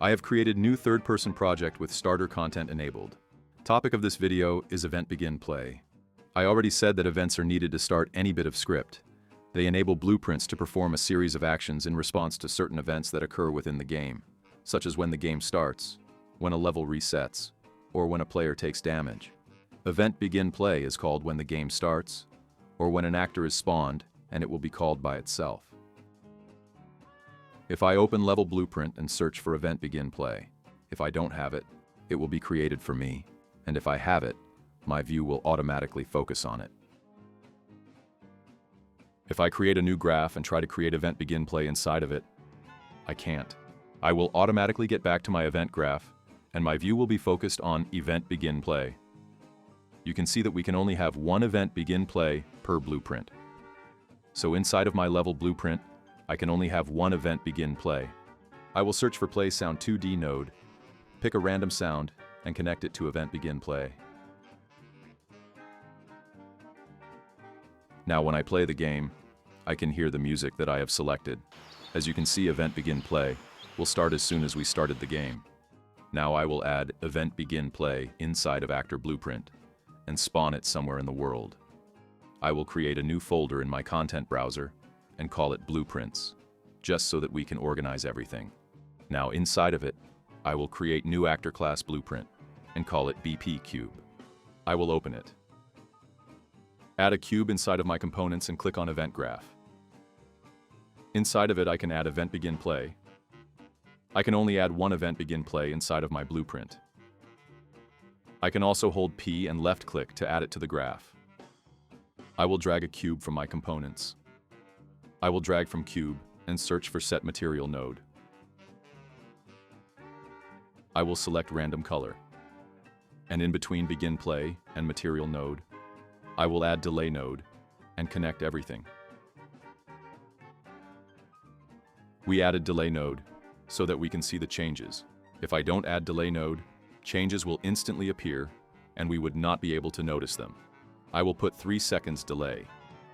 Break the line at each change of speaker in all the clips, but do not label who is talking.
I have created new third-person project with starter content enabled. Topic of this video is Event Begin Play. I already said that events are needed to start any bit of script. They enable blueprints to perform a series of actions in response to certain events that occur within the game, such as when the game starts, when a level resets, or when a player takes damage. Event Begin Play is called when the game starts, or when an actor is spawned, and it will be called by itself. If I open Level Blueprint and search for Event Begin Play, if I don't have it, it will be created for me, and if I have it, my view will automatically focus on it. If I create a new graph and try to create Event Begin Play inside of it, I can't. I will automatically get back to my event graph, and my view will be focused on Event Begin Play. You can see that we can only have one Event Begin Play per blueprint. So inside of my level blueprint, I can only have one Event Begin Play. I will search for Play Sound 2D node, pick a random sound, and connect it to Event Begin Play. Now when I play the game, I can hear the music that I have selected. As you can see, Event Begin Play will start as soon as we started the game. Now I will add Event Begin Play inside of Actor Blueprint and spawn it somewhere in the world. I will create a new folder in my content browser and call it Blueprints, just so that we can organize everything. Now inside of it, I will create new actor class blueprint and call it BP Cube. I will open it. Add a cube inside of my components and click on Event Graph. Inside of it, I can add Event Begin Play. I can only add one Event Begin Play inside of my blueprint. I can also hold P and left click to add it to the graph. I will drag a cube from my components. I will drag from cube and search for Set Material node. I will select Random Color. And in between Begin Play and Material node, I will add Delay node and connect everything. We added Delay node so that we can see the changes. If I don't add Delay node, changes will instantly appear and we would not be able to notice them. I will put 3 seconds delay.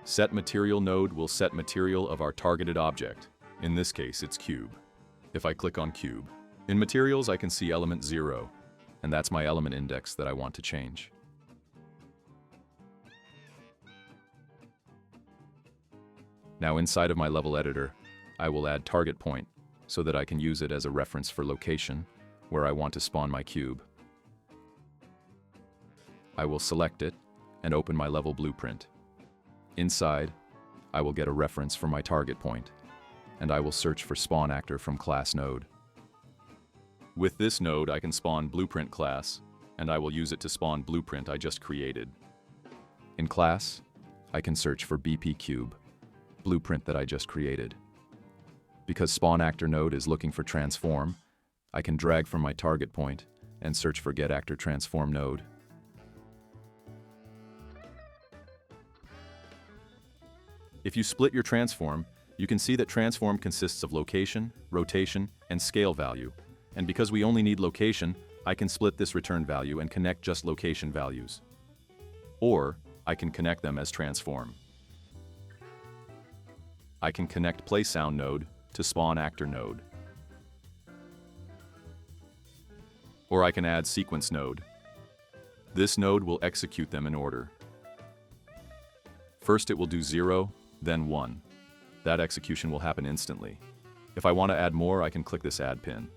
Set Material node will set material of our targeted object. In this case, it's cube. If I click on cube, in materials I can see element 0, and that's my element index that I want to change. Now inside of my level editor, I will add target point so that I can use it as a reference for location where I want to spawn my cube. I will select it and open my level blueprint. Inside, I will get a reference for my target point, and I will search for spawn actor from class node. With this node, I can spawn blueprint class, and I will use it to spawn blueprint I just created. In class, I can search for BP Cube, blueprint that I just created. Because spawn actor node is looking for transform, I can drag from my target point and search for get actor transform node. If you split your transform, you can see that transform consists of location, rotation, and scale value. And because we only need location, I can split this return value and connect just location values. Or I can connect them as transform. I can connect Play Sound node to spawn actor node. Or I can add sequence node. This node will execute them in order. First it will do 0, then 1. That execution will happen instantly. If I want to add more, I can click this add pin.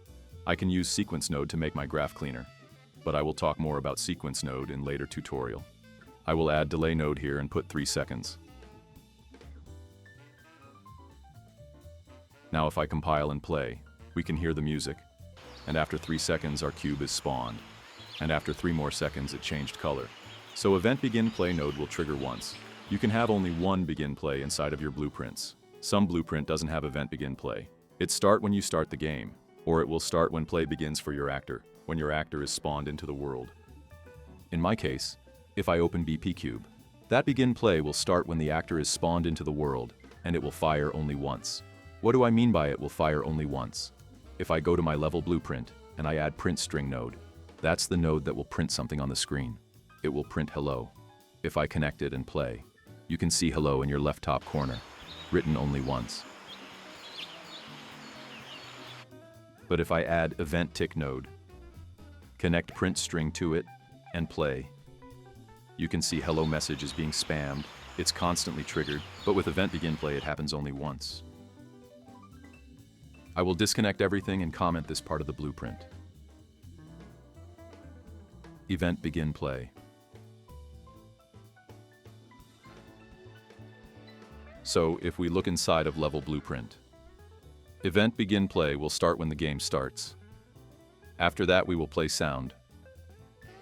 I can use sequence node to make my graph cleaner, but I will talk more about sequence node in later tutorial. I will add delay node here and put 3 seconds. Now if I compile and play, we can hear the music, and after 3 seconds our cube is spawned, and after 3 more seconds it changed color. So Event Begin Play node will trigger once. You can have only one Begin Play inside of your blueprints. Some blueprint doesn't have Event Begin Play. It starts when you start the game, or it will start when play begins for your actor, when your actor is spawned into the world. In my case, if I open BP Cube, that Begin Play will start when the actor is spawned into the world, and it will fire only once. What do I mean by it will fire only once? If I go to my level blueprint, and I add print string node, that's the node that will print something on the screen. It will print hello. If I connect it and play, you can see hello in your left top corner, written only once. But if I add event tick node, connect print string to it, and play, you can see hello message is being spammed. It's constantly triggered, but with event begin play it happens only once. I will disconnect everything and comment this part of the blueprint. Event begin play. So if we look inside of level blueprint, event begin play will start when the game starts. After that we will play sound.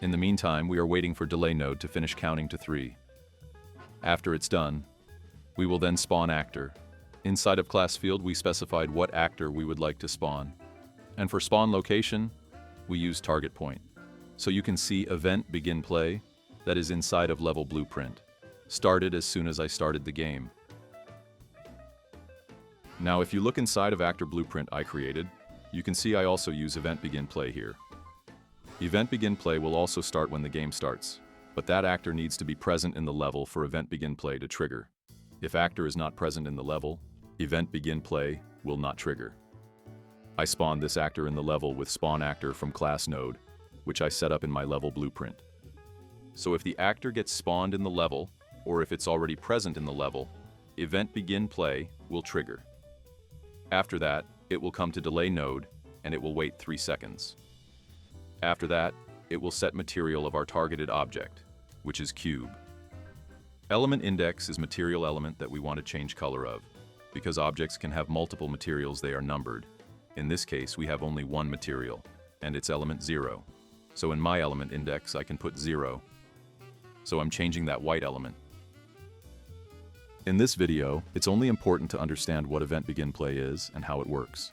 In the meantime, we are waiting for delay node to finish counting to 3. After it's done, we will then spawn actor. Inside of class field, we specified what actor we would like to spawn. And for spawn location, we use target point. So you can see event begin play that is inside of level blueprint. Started as soon as I started the game. Now if you look inside of actor blueprint I created, you can see I also use event begin play here. Event begin play will also start when the game starts, but that actor needs to be present in the level for event begin play to trigger. If actor is not present in the level, event begin play will not trigger. I spawned this actor in the level with spawn actor from class node, which I set up in my level blueprint. So if the actor gets spawned in the level, or if it's already present in the level, event begin play will trigger. After that, it will come to delay node, and it will wait 3 seconds. After that, it will set material of our targeted object, which is cube. Element index is material element that we want to change color of. Because objects can have multiple materials, they are numbered. In this case, we have only one material, and it's element 0. So in my element index, I can put 0. So I'm changing that white element. In this video, it's only important to understand what event begin play is and how it works.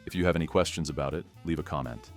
If you have any questions about it, leave a comment.